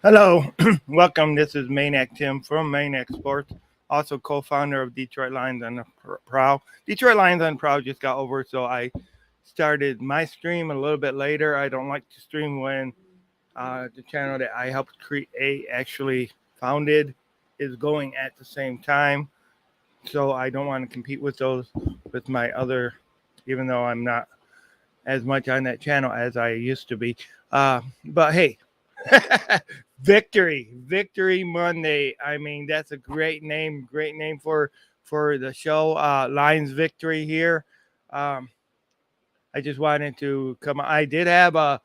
Hello, welcome. This is Maniac Tim from Maniac Sports, also co-founder of Detroit Lions and Proud. Detroit Lions and Proud just got over, so I started my stream a little bit later. I don't like to stream when the channel that I helped create actually founded is going at the same time, so I don't want to compete with those with my other, even though I'm not as much on that channel as I used to be. But hey, Victory Monday. I mean, that's a great name for the show. Lions Victory here. Um, I just wanted to come. I did have a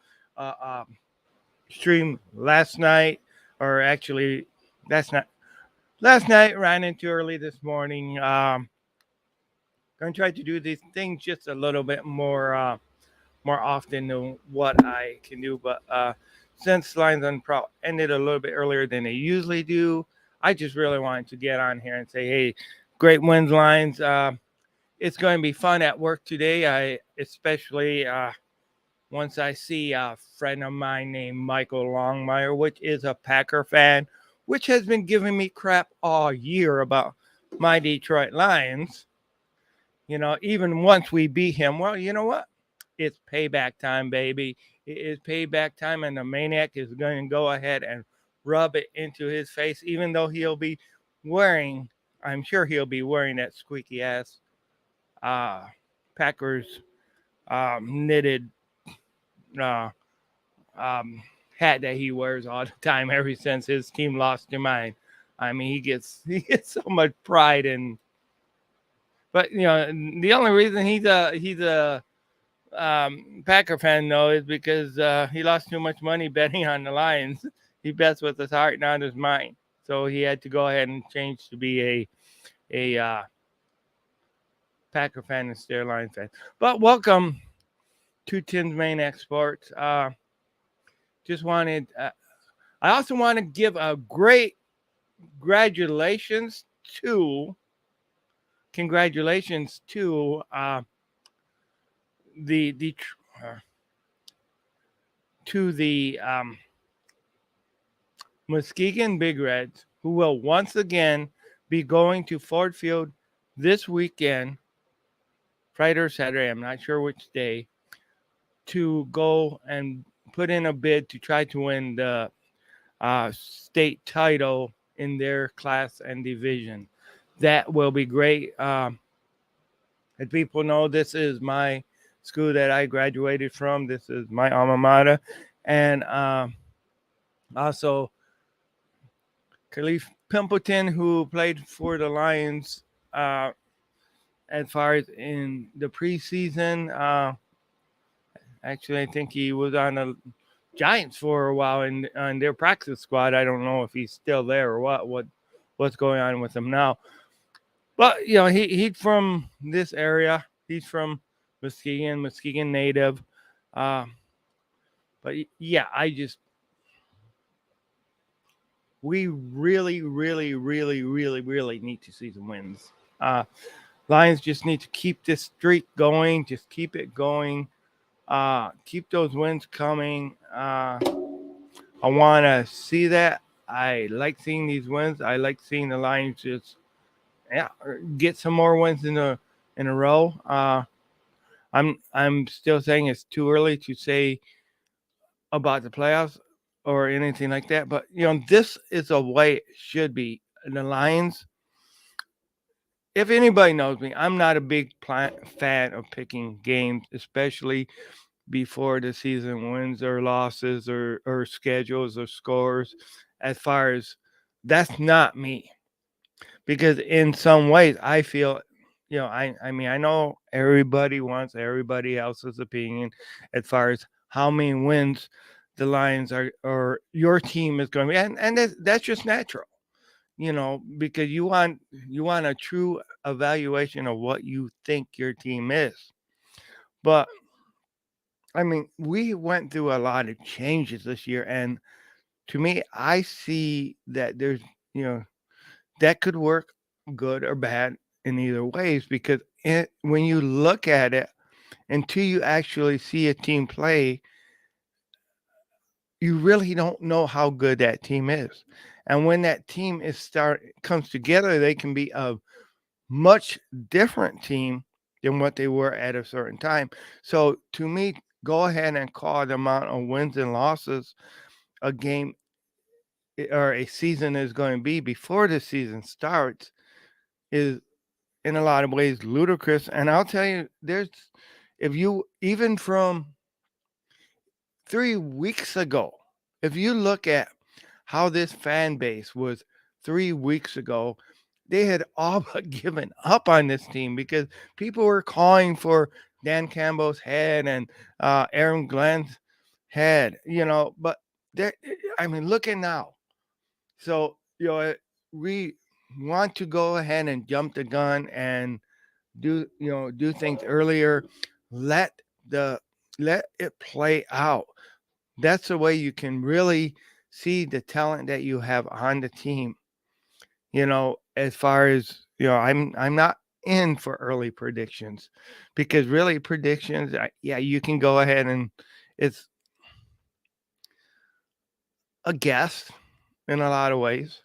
stream last night, or actually, that's not last night. Ran into early this morning. Gonna try to do these things just a little bit more often than what I can do. But since Lions on Pro ended a little bit earlier than they usually do, I just really wanted to get on here and say, hey, great wins, Lions. It's going to be fun at work today. I especially once I see a friend of mine named Michael Longmire, which is a Packer fan, which has been giving me crap all year about my Detroit Lions. Even once we beat him, well, you know what? It's payback time, baby. It is payback time, and the Maniac is going to go ahead and rub it into his face, even though wearing, I'm sure he'll be wearing that squeaky ass uh, Packers knitted uh, um, hat that he wears all the time ever since his team lost their mind. I mean, he gets so much pride in. But the only reason he's a Packer fan though is because he lost too much money betting on the Lions. He bets with his heart, not his mind. So he had to go ahead and change to be a Packer fan instead of Lions fan. But welcome to Tim's Main Exports. Just wanted. I also want to give a great congratulations to the uh, to the Muskegon Big Reds, who will once again be going to Ford Field this weekend, Friday or Saturday, I'm not sure which day, to go and put in a bid to try to win the state title in their class and division. That will be great. As people know, this is my school that I graduated from. This is my alma mater. And also, Khalif Pimpleton, who played for the Lions as far as in the preseason. Actually, I think he was on the Giants for a while in on their practice squad. I don't know if he's still there or what's going on with him now. But he's from this area. He's from Muskegon native. Uh, but yeah, we really, really, really, really, really need to see some wins. Lions just need to keep this streak going. Just keep it going. Keep those wins coming. I want to see that. I like seeing these wins. I like seeing the Lions just get some more wins in a row. I'm still saying it's too early to say about the playoffs or anything like that. But this is a way it should be. The Lions. If anybody knows me, I'm not a big fan of picking games, especially before the season wins or losses or schedules or scores. As far as that's not me, because in some ways I feel, I mean, I know everybody wants everybody else's opinion as far as how many wins the Lions are or your team is going to be, and that's just natural, because you want a true evaluation of what you think your team is. But I mean, we went through a lot of changes this year, and to me, I see that there's, you know, that could work good or bad in either ways because when you look at it until you actually see a team play, you really don't know how good that team is. And when that team comes together, they can be a much different team than what they were at a certain time. So to me, go ahead and call the amount of wins and losses a game or a season is going to be before the season starts is in a lot of ways ludicrous. And I'll tell you, if you, even from 3 weeks ago, if you look at how this fan base was 3 weeks ago, they had all but given up on this team because people were calling for Dan Campbell's head and Aaron Glenn's head, but there, I mean, look at now. So, we want to go ahead and jump the gun and do things earlier. Let the let it play out. That's the way you can really see the talent that you have on the team. As far as I'm not in for early predictions because really predictions, yeah, you can go ahead and it's a guess in a lot of ways.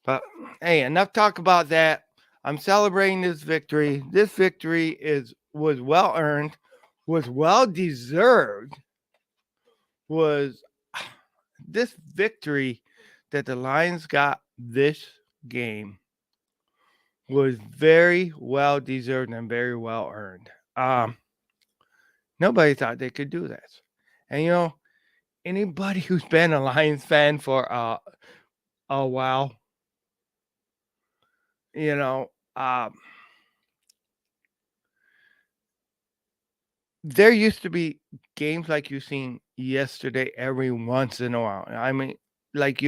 But hey, enough talk about that. I'm celebrating this victory. This victory was well earned, was well deserved. Was this victory that the Lions got this game was very well deserved and very well earned. Nobody thought they could do this. And anybody who's been a Lions fan for a while, you know, there used to be games like you seen yesterday every once in a while. I mean, like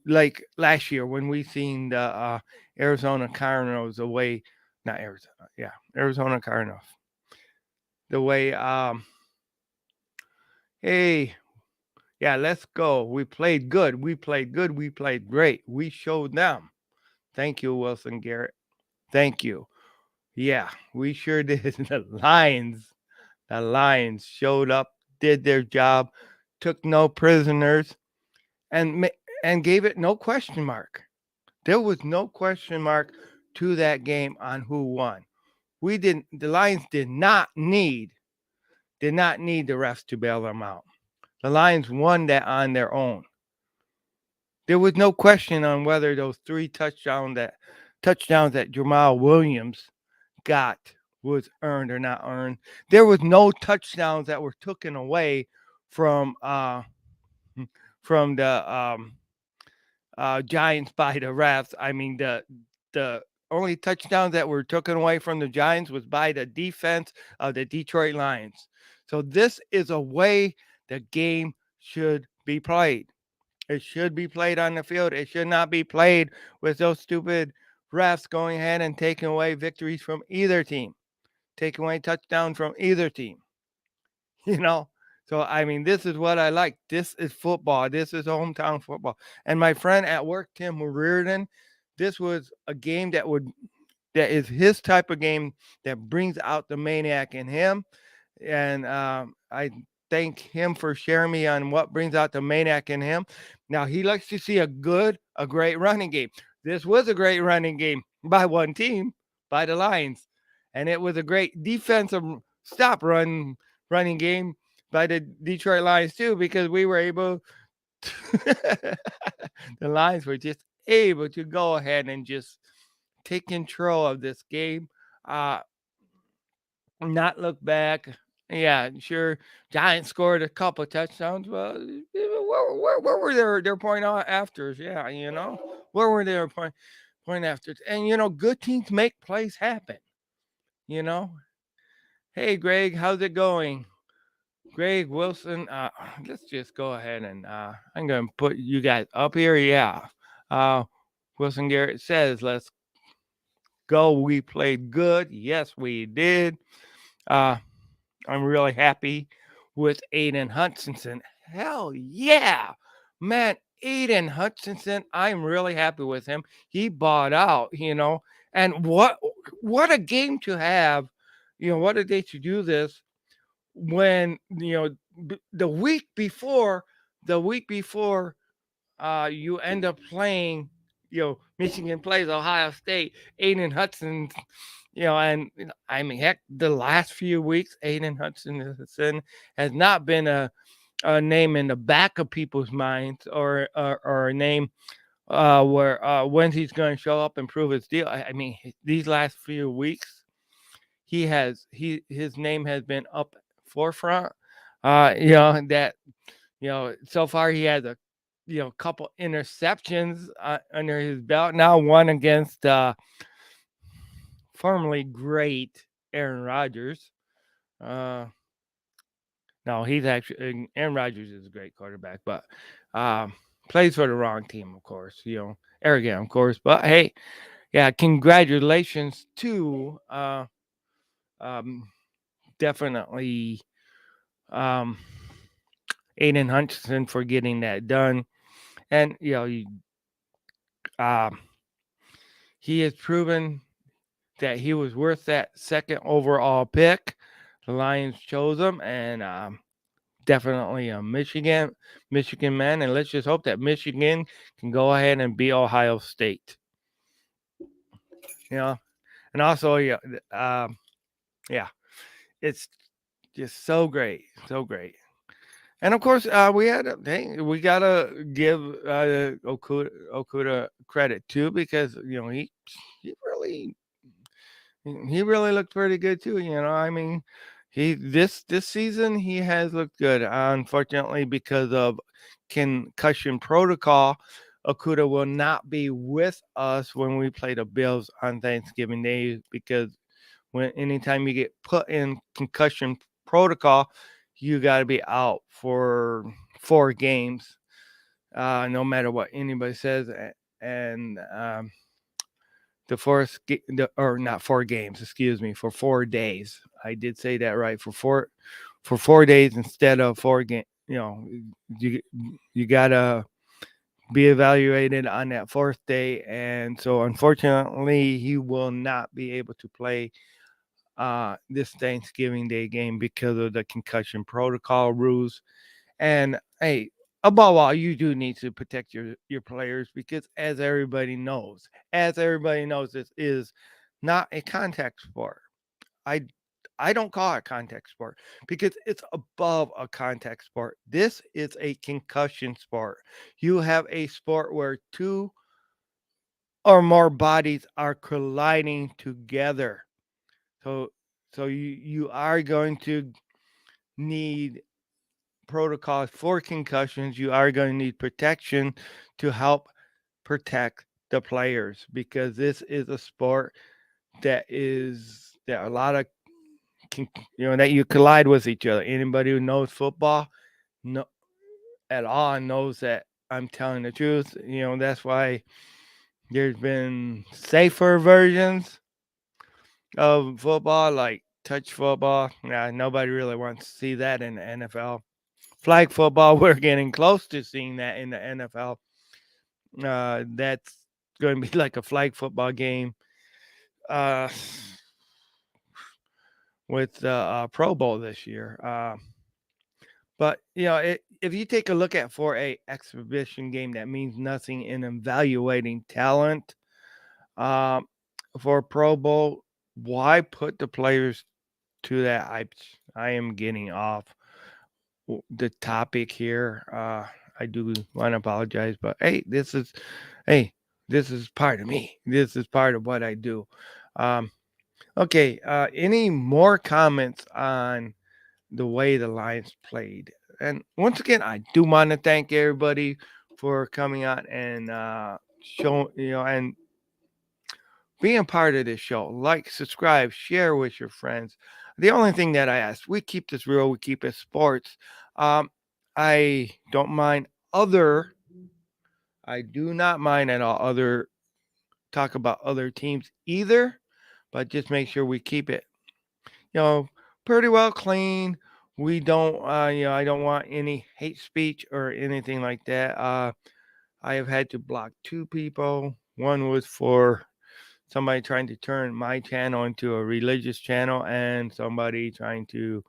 like last year when we seen the Arizona Cardinals away, not Arizona, yeah, Arizona Cardinals. The way, hey, yeah, let's go. We played good. We played good. We played great. We showed them. Thank you, Wilson Garrett. Thank you. Yeah, we sure did. The Lions showed up, did their job, took no prisoners, and gave it no question mark. There was no question mark to that game on who won. The Lions did not need the refs to bail them out. The Lions won that on their own. There was no question on whether those three touchdowns that Jamal Williams got was earned or not earned. There was no touchdowns that were taken away from the Giants by the refs. I mean, the only touchdowns that were taken away from the Giants was by the defense of the Detroit Lions. So this is a way the game should be played. It should be played on the field. It should not be played with those stupid refs going ahead and taking away victories from either team, taking away touchdowns from either team. You know, so I mean, this is what I like. This is football. This is hometown football. And my friend at work, Tim Reardon, this was a game that is his type of game that brings out the maniac in him. And I thank him for sharing me on what brings out the maniac in him. Now he likes to see a great running game. This was a great running game by one team, by the Lions, and it was a great defensive running game by the Detroit Lions too, because we were able to, the Lions were just able to go ahead and just take control of this game, not look back. Yeah, sure. Giants scored a couple touchdowns. Well, where were their point afters? Yeah, where were their point afters? And good teams make plays happen. You know. Hey, Greg, how's it going? Greg Wilson. Let's just go ahead and I'm gonna put you guys up here. Yeah. Wilson Garrett says, "Let's go. We played good. Yes, we did. I'm really happy with Aiden Hutchinson. Hell yeah, man, Aiden Hutchinson. I'm really happy with him. He bought out, and what a game to have. What a day to do this when the week before, you end up playing, Michigan plays Ohio State, Aiden Hudson, and I mean, heck, the last few weeks, Aiden Hudson has not been a name in the back of people's minds, or a name where when he's going to show up and prove his deal. I mean, these last few weeks, his name has been up forefront. That so far he has a couple interceptions under his belt. Now one against formerly great Aaron Rodgers. Uh, no, he's actually Aaron Rodgers is a great quarterback, but plays for the wrong team, of course. Arrogant, of course. But hey, yeah, congratulations to um, definitely um, Aiden Hutchinson for getting that done, and um, he has proven that he was worth that second overall pick. The Lions chose him, and definitely a Michigan man, and let's just hope that Michigan can go ahead and beat Ohio State. And also, yeah, it's just so great, so great. And of course, we gotta give Okuda credit too, because he really he really looked pretty good too. I mean, this season he has looked good. Unfortunately, because of concussion protocol, Okuda will not be with us when we play the Bills on Thanksgiving Day, because anytime you get put in concussion protocol, you got to be out for 4 games, no matter what anybody says. And or not 4 games, excuse me, for 4 days. I did say that right, for 4 days instead of 4 game. You you gotta be evaluated on that fourth day, and so unfortunately, he will not be able to play this Thanksgiving Day game because of the concussion protocol rules. And hey, above all, you do need to protect your players, because as everybody knows, this is not a contact sport. I I don't call it contact sport because it's above a contact sport. This is a concussion sport. You have a sport where two or more bodies are colliding together. So you are going to need protocols for concussions. You are going to need protection to help protect the players, because this is a sport that a lot of that you collide with each other. Anybody who knows football no, at all knows that I'm telling the truth. That's why there's been safer versions of football, like touch football. Yeah, nobody really wants to see that in the NFL. Flag football, we're getting close to seeing that in the NFL. That's going to be like a flag football game uh, with the Pro Bowl this year. But if you take a look at for a exhibition game that means nothing in evaluating talent, um, for Pro Bowl, why put the players to that? I am getting off the topic here. I do want to apologize, but hey, this is part of me. This is part of what I do. Um, okay. Any more comments on the way the Lions played? And once again, I do want to thank everybody for coming out and showing, and being part of this show. Like, subscribe, share with your friends. The only thing that I ask, we keep this real, we keep it sports. Um, I don't mind other, I do not mind at all talk about other teams either, but just make sure we keep it, you know, pretty well clean. We don't, I don't want any hate speech or anything like that. I have had to block 2 people. One was for somebody trying to turn my channel into a religious channel, and somebody trying to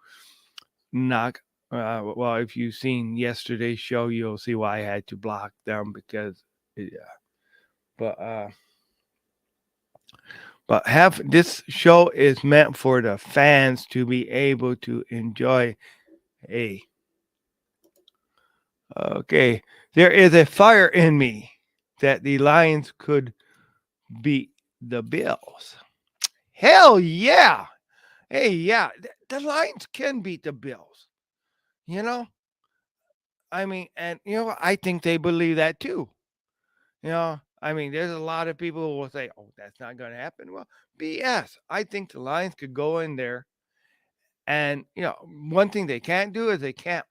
knock. Well, if you've seen yesterday's show, you'll see why I had to block them because, yeah. But have this show is meant for the fans to be able to enjoy. Hey, okay, there is a fire in me that the Lions could beat the Bills. Hell yeah! Hey, yeah, the Lions can beat the Bills. You know, I mean, and I think they believe that too. I mean, there's a lot of people who will say, "Oh, that's not going to happen." Well, BS. I think the Lions could go in there, and one thing they can't do is they can't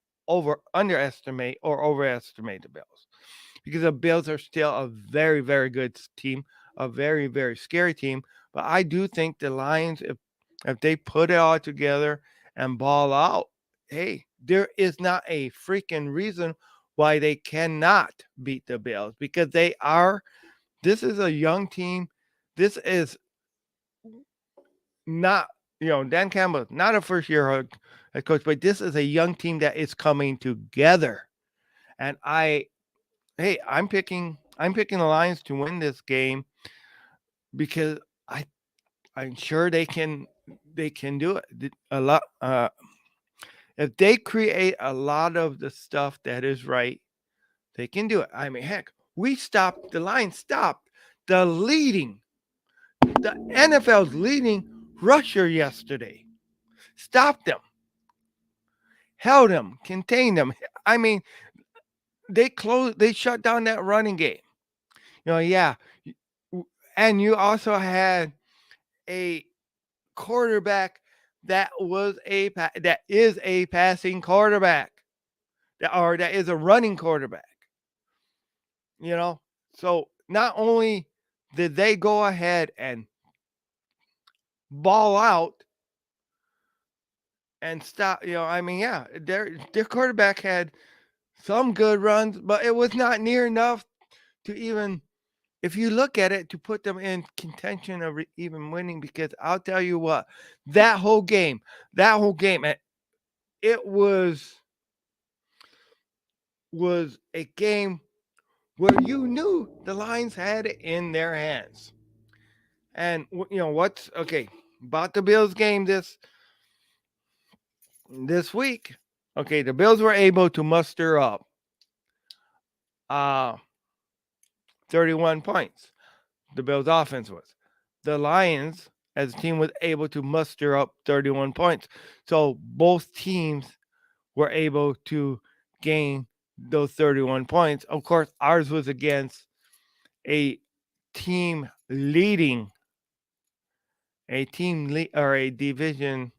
underestimate or overestimate the Bills, because the Bills are still a very, very good team, a very, very scary team. But I do think the Lions, if they put it all together and ball out, hey, there is not a freaking reason why they cannot beat the Bills, because they are. This is a young team. This is not, Dan Campbell, not a first year head coach, but this is a young team that is coming together. And I'm picking the Lions to win this game, because I'm sure they can do it a lot. If they create a lot of the stuff that is right, they can do it. I mean, heck, the Lions stopped the NFL's leading rusher yesterday. Stopped them, held them, contained them. I mean, they shut down that running game. Yeah. And you also had a quarterback that is a passing quarterback, that is a running quarterback. So not only did they go ahead and ball out and stop, I mean, yeah, their quarterback had some good runs, but it was not near enough to even, if you look at it, to put them in contention of even winning. Because I'll tell you what, that whole game, it was a game where you knew the Lions had it in their hands. And what's okay about the Bills game this week? Okay, the Bills were able to muster up uh 31 points. The Bills offense was. The Lions as a team was able to muster up 31 points. So both teams were able to gain those 31 points. Of course, ours was against a team leading or a division,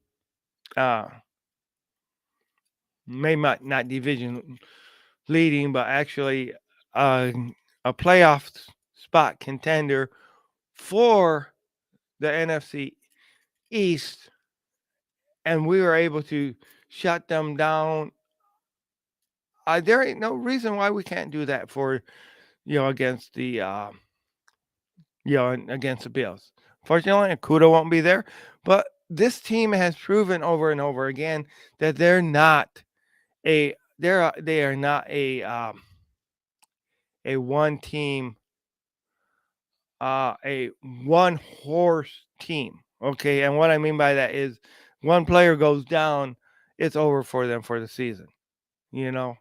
maybe not division leading, but actually a playoff spot contender for the NFC East, and we were able to shut them down. There ain't no reason why we can't do that for against the against the Bills. Fortunately, Kudo won't be there, but this team has proven over and over again that they are not a one team, a one horse team. Okay, and what I mean by that is, one player goes down, it's over for them for the season. You know.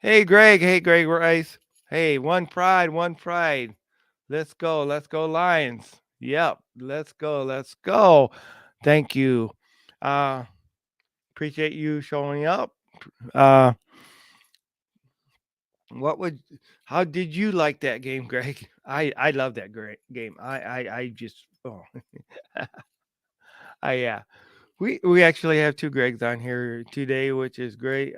Hey Greg Rice. Hey, one pride, one pride. Let's go Lions. Yep, let's go. Thank you. Uh Appreciate you showing up. Uh how did you like that game, Greg? I love that great game. I just yeah. We actually have two Gregs on here today, which is great.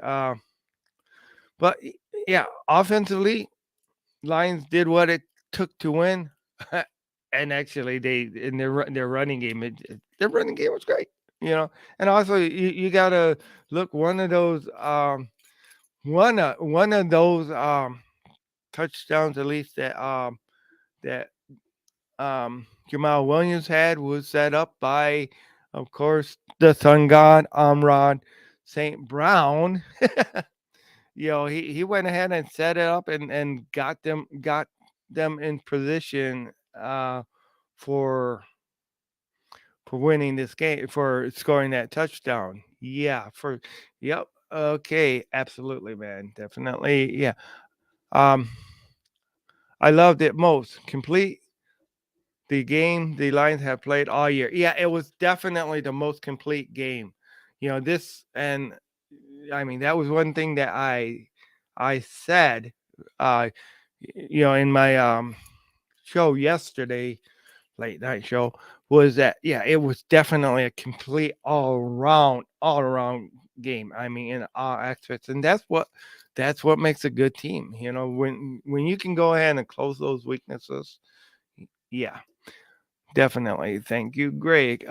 But yeah, offensively, Lions did what it took to win. And actually, they in their running game, their running game was great. And also you gotta look, one of those touchdowns, at least, that Jamal Williams had, was set up by Of course, the sun god Amron St. Brown. He went ahead and set it up and got them in position for winning this game, for scoring that touchdown. Yeah, for yep. Okay, absolutely, man. Definitely. Yeah. Um I loved it most. Complete the game the Lions have played all year. Yeah, it was definitely the most complete game. This, and I mean, that was one thing that I said uh in my show yesterday, late night show, was that yeah, it was definitely a complete all around game. I mean, in all aspects, and that's what makes a good team. When you can go ahead and close those weaknesses. Yeah, definitely. Thank you, Greg.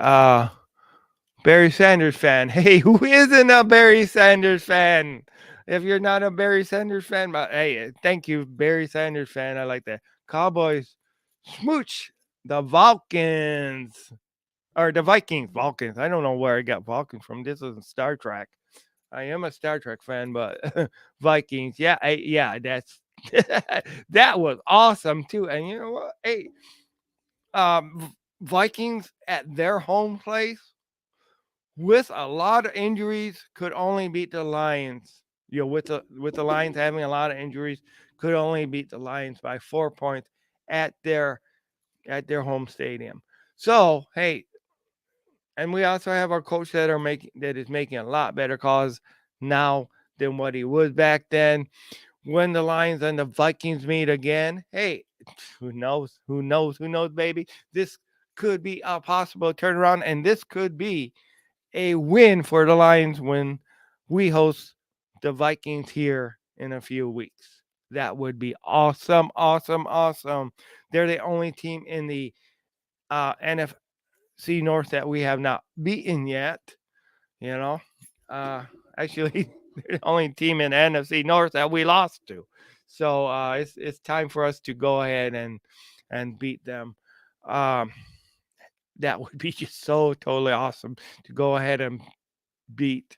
Barry Sanders fan. Hey, who isn't a Barry Sanders fan? If you're not a Barry Sanders fan, but hey, thank you, Barry Sanders fan. I like that. Cowboys, smooch the Vulcans or the Vikings. Vulcans. I don't know where I got Vulcans from. This isn't Star Trek. I am a Star Trek fan, but Vikings. Yeah, yeah, that's that was awesome too. And you know what? Hey, Vikings at their home place with a lot of injuries could only beat the Lions. With the Lions having a lot of injuries, could only beat the Lions by 4 points at their home stadium. So hey, and we also have our coach that is making a lot better calls now than what he was back then. When the Lions and the Vikings meet again, hey, who knows? Who knows? Who knows, baby? This could be a possible turnaround, and this could be a win for the Lions when we host the Vikings here in a few weeks. That would be awesome, awesome, awesome. They're the only team in the NFC North that we have not beaten yet. You know, uh, actually, they're the only team in the NFC North that we lost to. So it's time for us to go ahead and beat them. Um, that would be just so totally awesome to go ahead and beat.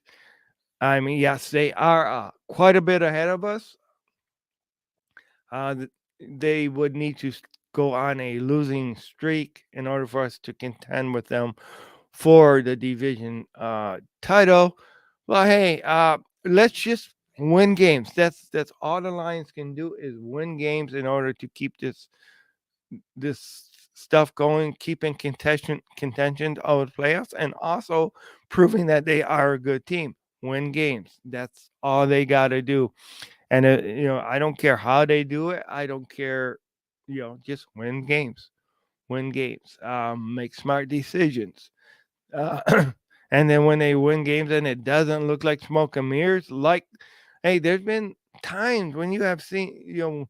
I mean, yes, they are quite a bit ahead of us. They would need to go on a losing streak in order for us to contend with them for the division title. Well, hey, let's just win games. That's all the Lions can do is win games in order to keep this stuff going, keeping contention of the playoffs, and also proving that they are a good team. Win games. That's all they got to do. And I don't care how they do it. I don't care. Just win games. Win games. Make smart decisions. Uh, and then when they win games and it doesn't look like smoke and mirrors, like, hey, there's been times when you have seen,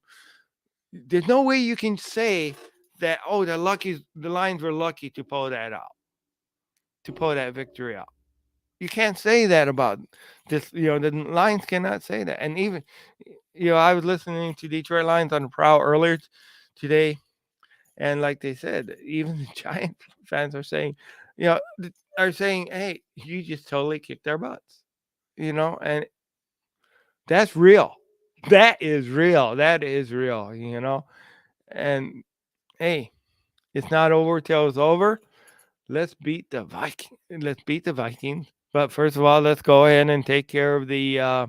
there's no way you can say that, oh, the Lions were lucky to pull that out, to pull that victory out. You can't say that about this. The Lions cannot say that. And even, I was listening to Detroit Lions on the Prowl earlier today, and like they said, even the Giant fans are saying, hey, you just totally kicked their butts, and that's real. That is real. That is real. And hey, it's not over till it's over. Let's beat the Viking. Let's beat the Vikings. But first of all, let's go ahead and take care of the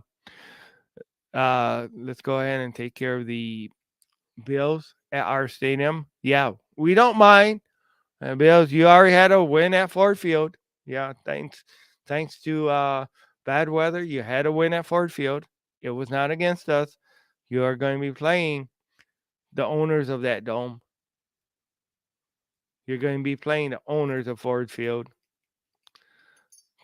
let's go ahead and take care of the Bills at our stadium. Yeah, we don't mind. Bills, you already had a win at Ford Field. Yeah, thanks to bad weather, you had a win at Ford Field. It was not against us. You are going to be playing the owners of that dome. You're going to be playing the owners of Ford Field,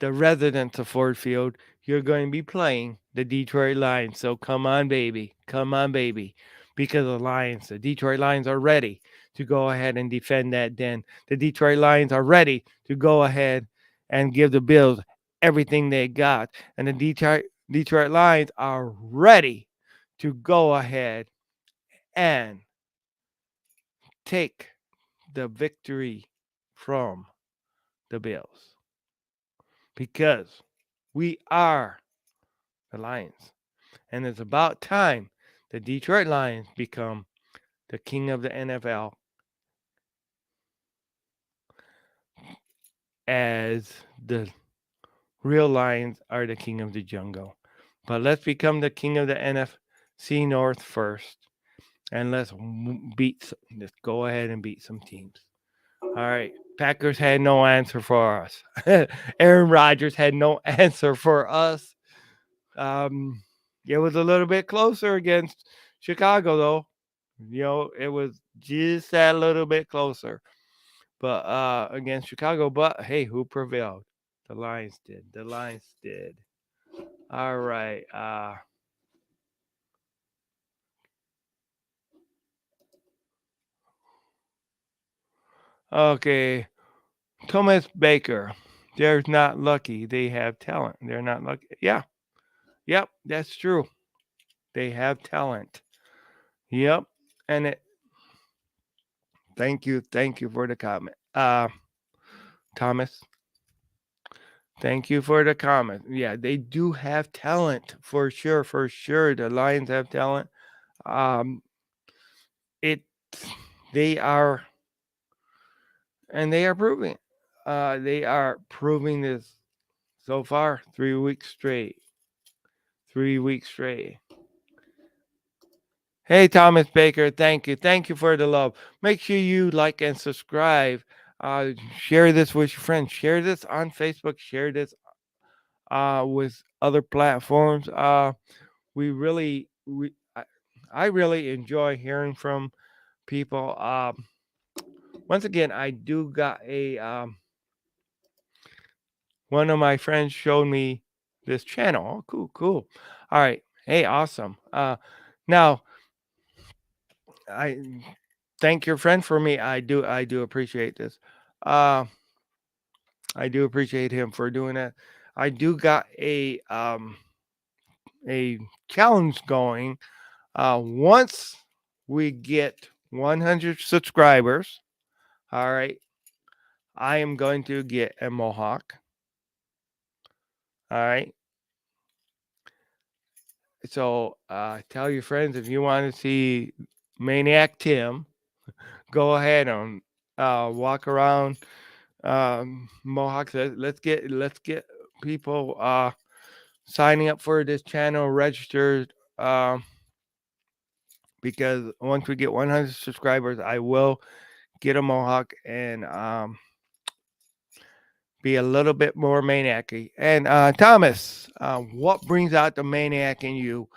the residents of Ford Field. You're going to be playing the Detroit Lions. So come on, baby. Come on, baby. Because the Detroit Lions are ready to go ahead and defend that den. The Detroit Lions are ready to go ahead and give the Bills everything they got. And the Detroit Lions are ready to go ahead and take the victory from the Bills. because we are the Lions. And it's about time the Detroit Lions become the king of the NFL as the real Lions are the king of the jungle. But let's become the king of the NFC North first. And let's go ahead and beat some teams. All right. Packers had no answer for us. Aaron Rodgers had no answer for us. It was a little bit closer against Chicago, though. It was just that little bit closer. But against Chicago, but hey, who prevailed? The Lions did. The Lions did. All right. Okay. Thomas Baker. They're not lucky. They have talent. They're not lucky. Yeah. Yep. That's true. They have talent. Yep. And it. Thank you. Thank you for the comment. Thomas. Thank you for the comment. Yeah, they do have talent for sure. For sure, the Lions have talent. Um, it. They are, and they are proving. They are proving this so far. 3 weeks straight. 3 weeks straight. Hey, Thomas Baker, thank you. Thank you for the love. Make sure you like and subscribe. Share this with your friends. Share this on Facebook. Share this with other platforms. I really enjoy hearing from people. Once again, I do got a one of my friends showed me this channel. Oh, cool, cool. All right. Hey, awesome. Now I thank your friend for me. I do appreciate this. Uh, I do appreciate him for doing that. I do got a challenge going. Once we get 100 subscribers, all right, I am going to get a mohawk. All right. So tell your friends if you want to see Maniac Tim, go ahead and walk around Mohawks. Let's get people signing up for this channel, registered. Because once we get 100 subscribers, I will get a mohawk and be a little bit more maniacy. And Thomas, what brings out the maniac in you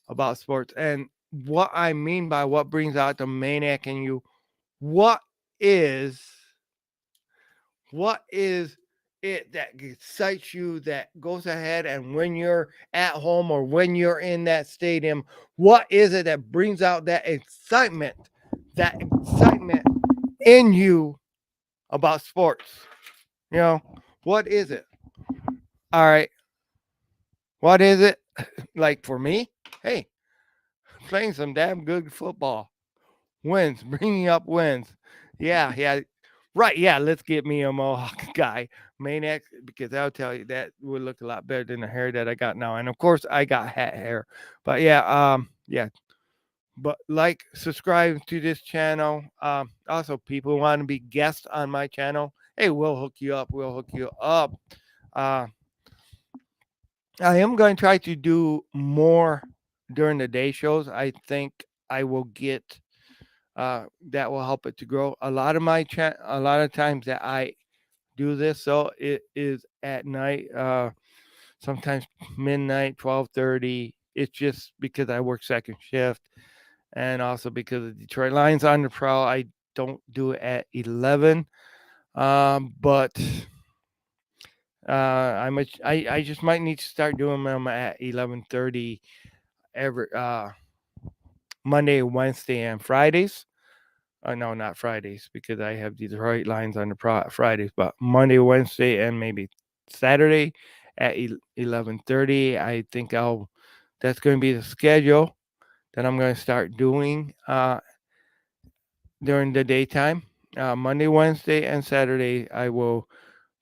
about sports? And what I mean by what brings out the maniac in you, what is what is it that excites you, that goes ahead, and when you're at home or when you're in that stadium, what is it that brings out that excitement in you about sports? You know, what is it? All right. What is it? Like for me, hey, playing some damn good football. Wins, bringing up wins. Yeah, yeah. Right, yeah, let's get me a mohawk guy, maniac, because I'll tell you that would look a lot better than the hair that I got now. And of course, I got hat hair, but yeah, yeah. But like, subscribe to this channel. Also, people want to be guests on my channel. Hey, we'll hook you up. We'll hook you up. Uh, I am going to try to do more during the day shows. I think I will get that will help it to grow. A lot of times that I do this, so it is at night, sometimes midnight, 12:30. It's just because I work second shift, and also because the Detroit Lions on the prowl. I don't do it at 11, but I just might need to start doing them at 11:30 every Monday, Wednesday, and Fridays. No, not Fridays because I have the Detroit Lions on the Fridays, but Monday, Wednesday, and maybe Saturday at 11:30. I think that's going to be the schedule that I'm going to start doing during the daytime. Monday, Wednesday, and Saturday, I will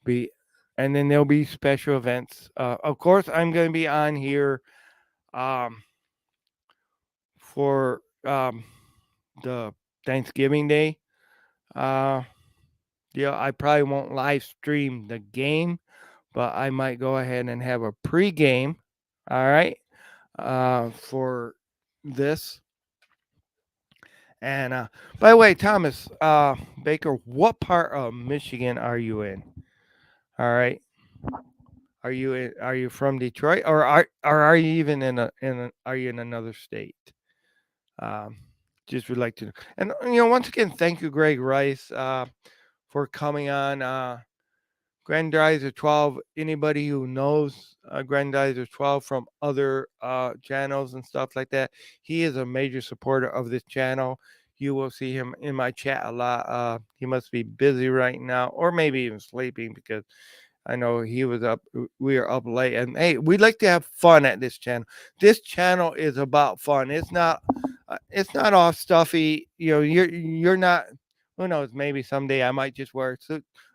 be and then there'll be special events. Of course, I'm going to be on here um, for the Thanksgiving Day. Uh, yeah, I probably won't live stream the game, but I might go ahead and have a pregame. All right, for this. And by the way, Thomas Baker, what part of Michigan are you in? All right, are you from Detroit, or are you even are you in another state? Um, just would like to, and once again, thank you, Greg Rice, for coming on. Grandizer 12. Anybody who knows Grandizer 12 from other channels and stuff like that, he is a major supporter of this channel. You will see him in my chat a lot. He must be busy right now, or maybe even sleeping, because I know he was up. We are up late, and hey, we like to have fun at this channel. This channel is about fun. It's not all stuffy. You're not. Who knows? Maybe someday I might just wear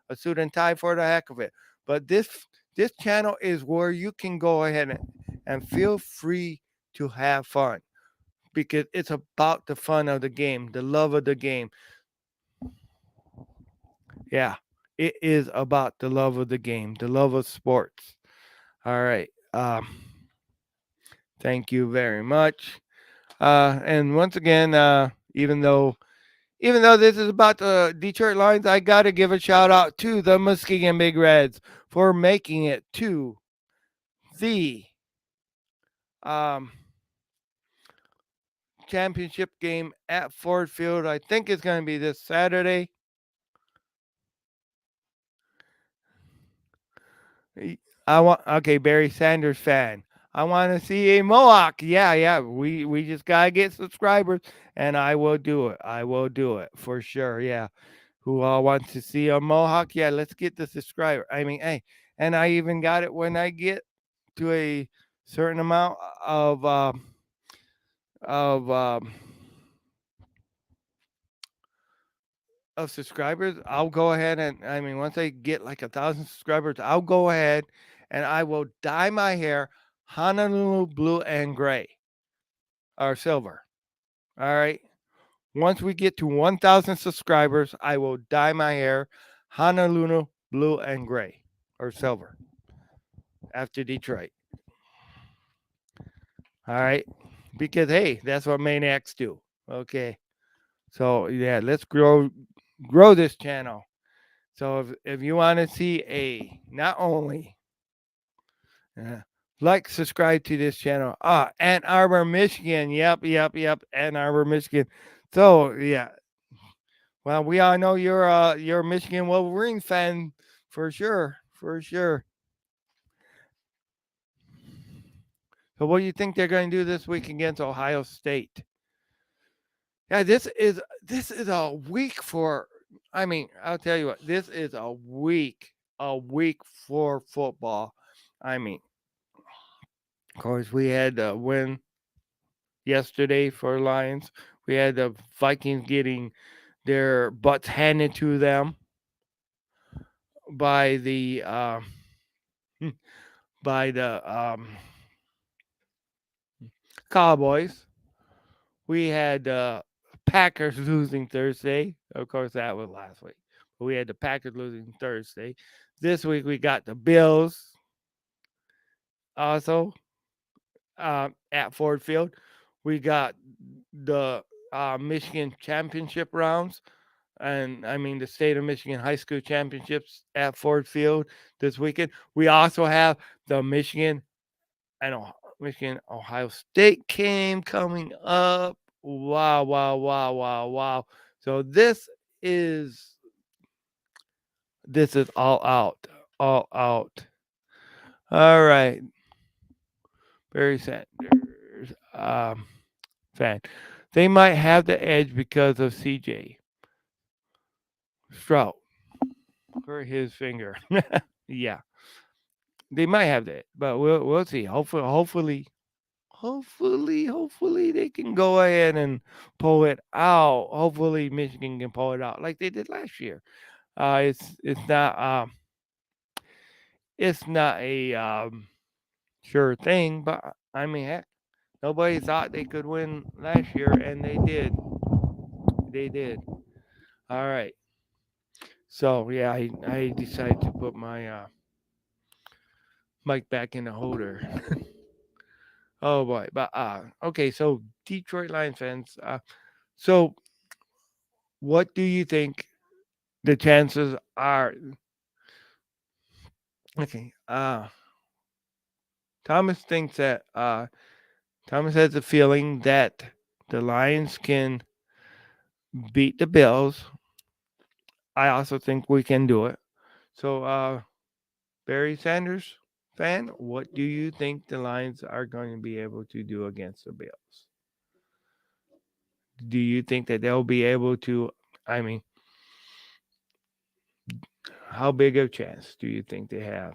a suit and tie for the heck of it. But this channel is where you can go ahead and feel free to have fun, because it's about the fun of the game, the love of the game. Yeah, it is about the love of the game, the love of sports. All right. Thank you very much. And once again, even though this is about the Detroit Lions, I gotta give a shout out to the Muskegon Big Reds for making it to the um, championship game at Ford Field. I think it's going to be this Saturday. I want okay, Barry Sanders fan. I want to see a Mohawk. Yeah, yeah. We just gotta get subscribers, and I will do it. I will do it for sure. Yeah. Who all wants to see a Mohawk? Yeah, let's get the subscriber. I mean, hey, and I even got it when I get to a certain amount of um, of subscribers. I'll go ahead and I mean, once I get like 1,000 subscribers, I'll go ahead and I will dye my hair Honolulu blue and gray or silver. All right. Once we get to 1,000 subscribers, I will dye my hair Honolulu blue and gray or silver after Detroit. All right. Because hey, that's what maniacs do. Okay. So yeah, let's grow this channel. So if you want to see a not only like subscribe to this channel. Ann Arbor, Michigan. Yep. Ann Arbor, Michigan. So yeah. Well, we all know you're a Michigan Wolverine fan for sure. For sure. So what do you think they're going to do this week against Ohio State? Yeah, this is a week for. I mean, I'll tell you what. This is a week for football. I mean, of course, we had a win yesterday for Lions. We had the Vikings getting their butts handed to them by the by the Cowboys. We had Packers losing Thursday. Of course, that was last week. But we had the Packers losing Thursday. This week we got the Bills also at Ford Field. We got the Michigan championship rounds, and I mean the state of Michigan high school championships at Ford Field this weekend. We also have the Michigan Ohio State game coming up. Wow. So is this is all out. All out. All right. Barry Sanders fan. They might have the edge because of CJ Stroud for his finger. Yeah. They might have that, but we'll see. Hopefully they can go ahead and pull it out. Hopefully Michigan can pull it out like they did last year. It's not it's not a sure thing, but I mean, heck, nobody thought they could win last year, and they did. They did. All right. So yeah, I decided to put my mic back in the holder. Oh boy, but okay. So Detroit Lions fans, so what do you think the chances are? Okay, Thomas thinks that Thomas has a feeling that the Lions can beat the Bills. I also think we can do it. So, Barry Sanders fan, what do you think the Lions are going to be able to do against the Bills? Do you think that they'll be able to? I mean, how big of a chance do you think they have?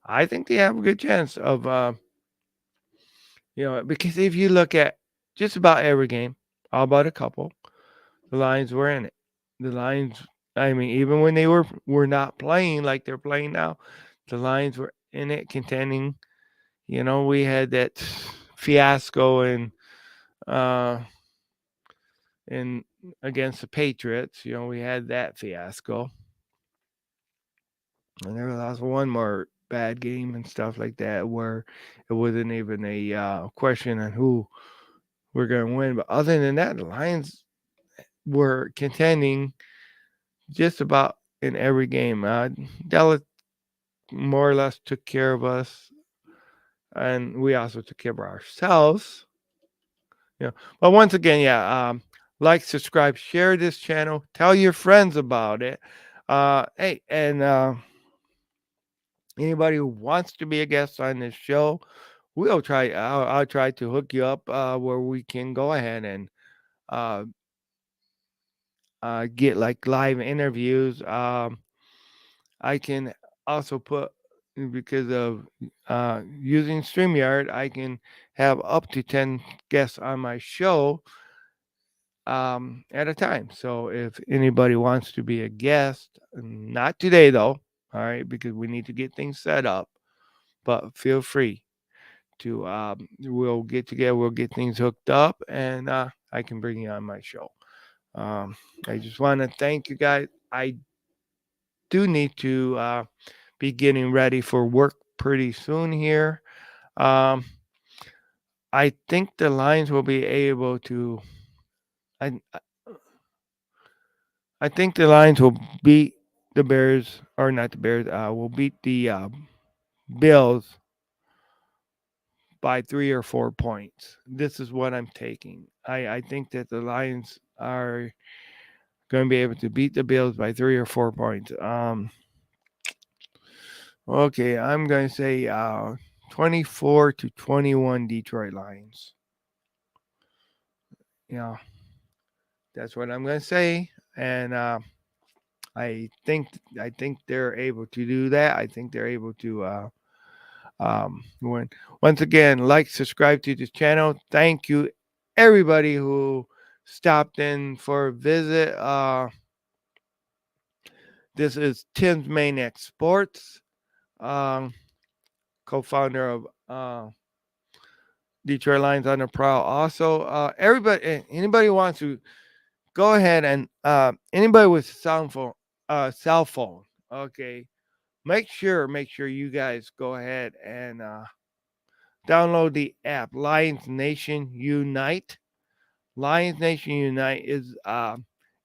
I think they have a good chance of, because if you look at just about every game, all but a couple, the Lions were in it. The Lions, I mean, even when they were not playing like they're playing now, the Lions were in it, contending. We had that fiasco uh in against the Patriots. We had that fiasco, and there was also one more bad game and stuff like that where it wasn't even a question on who we're going to win. But other than that, the Lions were contending just about in every game. Dallas more or less took care of us, and we also took care of ourselves. But once again, yeah, like, subscribe, share this channel, tell your friends about it. Hey, and anybody who wants to be a guest on this show, we'll try. I'll try to hook you up where we can go ahead and uh, get like live interviews. I can also put, because of using StreamYard, I can have up to 10 guests on my show at a time. So if anybody wants to be a guest, not today though, all right, because we need to get things set up, but feel free to, we'll get together, we'll get things hooked up, and I can bring you on my show. Um, I just want to thank you guys. I do need to be getting ready for work pretty soon here. Um, I think the Lions will be able to. I I think the Lions will beat the Bears, or not the Bears. Will beat the Bills by 3 or 4 points. This is what I'm taking. I think that the Lions are going to be able to beat the Bills by 3 or 4 points. Okay, I'm going to say 24-21 Detroit Lions. Yeah, that's what I'm going to say, and I think they're able to do that. I think they're able to win. Once again, like, subscribe to this channel. Thank you, everybody who stopped in for a visit. This is Tim's Maniac Sports, um, co-founder of Detroit Lions on the Prowl. Also, anybody who wants to go ahead and anybody with cell phone, okay, make sure you guys go ahead and download the app Lions Nation Unite. Lions Nation Unite is a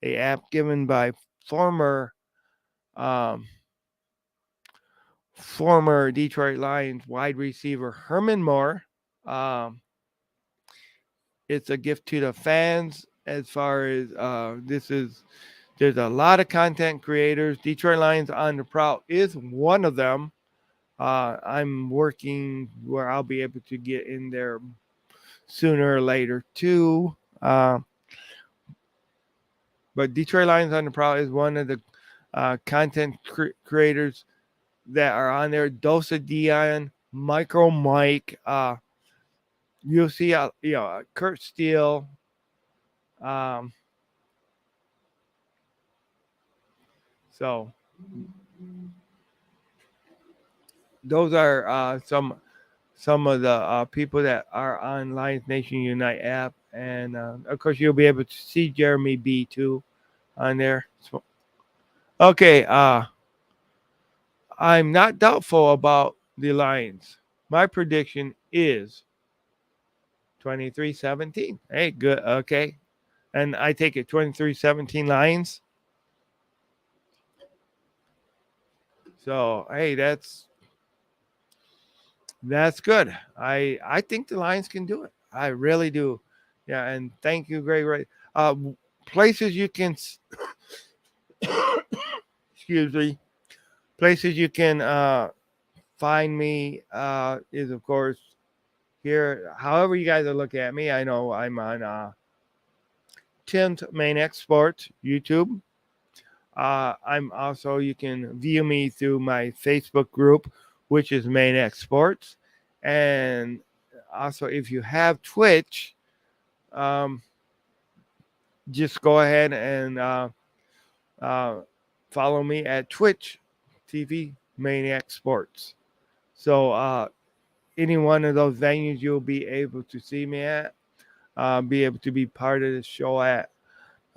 app given by former um, former Detroit Lions wide receiver Herman Moore. Um, it's a gift to the fans as far as there's a lot of content creators. Detroit Lions on the Prowl is one of them. I'm working where I'll be able to get in there sooner or later too. But Detroit Lions on the Prowl is one of the content creators that are on there. Dosa Dion, Micro Mike, you'll see, Kurt Steele. Um, so those are some of the people that are on Lions Nation Unite app, and of course you'll be able to see Jeremy B too on there. So, okay, I'm not doubtful about the Lions. My prediction is 23-17. Hey, good. Okay, and I take it 23-17 Lions. So hey, that's good. I think the Lions can do it. I really do. Yeah, and thank you, Greg. Right. Places you can excuse me. Places you can find me is of course here. However you guys are looking at me, I know I'm on Tim's Main X Sports YouTube. I'm also, you can view me through my Facebook group, which is Main X Sports, and also if you have Twitch, um, just go ahead and uh, follow me at Twitch TV Maniac Sports. So any one of those venues you'll be able to see me at, be able to be part of the show at.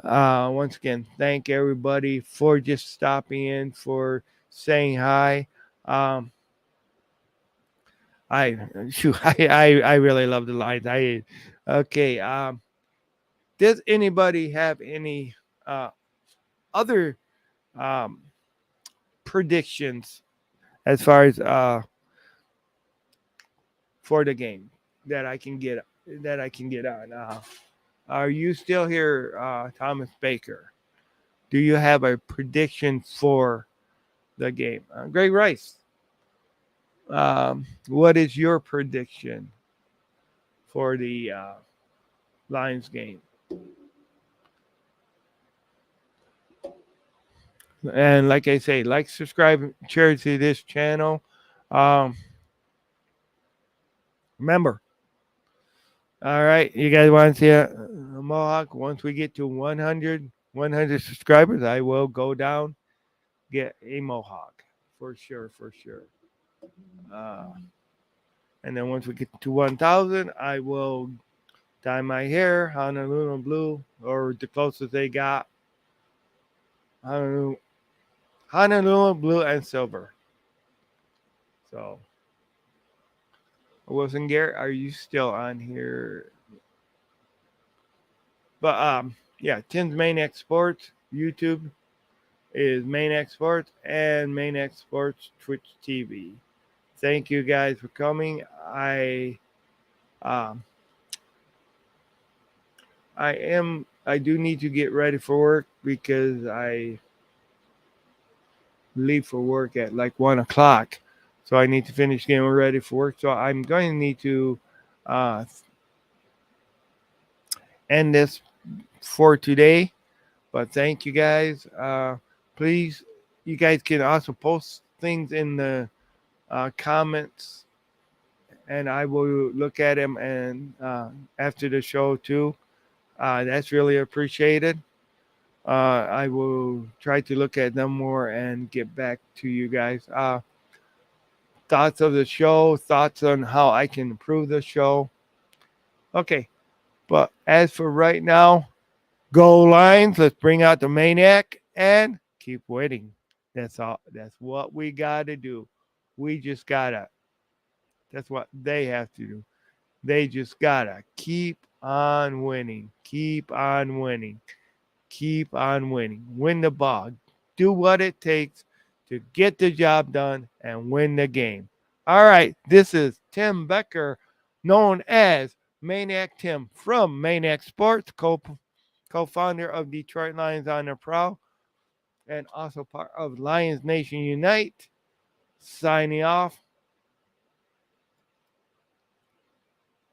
Once again, thank everybody for just stopping in, for saying hi. Um, I really love the lines. Okay. Does anybody have any other um, predictions as far as for the game that I can get on? Are you still here, Thomas Baker? Do you have a prediction for the game? Greg Rice, what is your prediction for the Lions game? And like I say, like, subscribe, share to this channel. Um, remember, all right, you guys want to see a Mohawk? Once we get to 100 subscribers, I will go down, get a Mohawk for sure, for sure. Uh, and then once we get to 1,000, I will dye my hair Honolulu blue, or the closest they got, Honolulu, Honolulu blue and silver. So, Wilson Garrett, are you still on here? But yeah, Tim's Maniac Sports YouTube is Maniac Sports, and Maniac Sports Twitch TV. Thank you guys for coming. Um, I do need to get ready for work because I leave for work at like 1 o'clock. So I need to finish getting ready for work. So I'm going to need to uh, end this for today. But thank you guys. Please, you guys can also post things in the comments, and I will look at them and after the show too. That's really appreciated. I will try to look at them more and get back to you guys. Thoughts of the show, thoughts on how I can improve the show. Okay, but as for right now, go Lions. Let's bring out the maniac and keep winning. That's all. That's what we got to do. We just got to. That's what they have to do. They just got to keep on winning. Keep on winning. Keep on winning. Win the ball. Do what it takes to get the job done and win the game. All right. This is Tim Becker, known as Maniac Tim from Maniac Sports, co-founder of Detroit Lions on the Prowl, and also part of Lions Nation Unite. Signing off.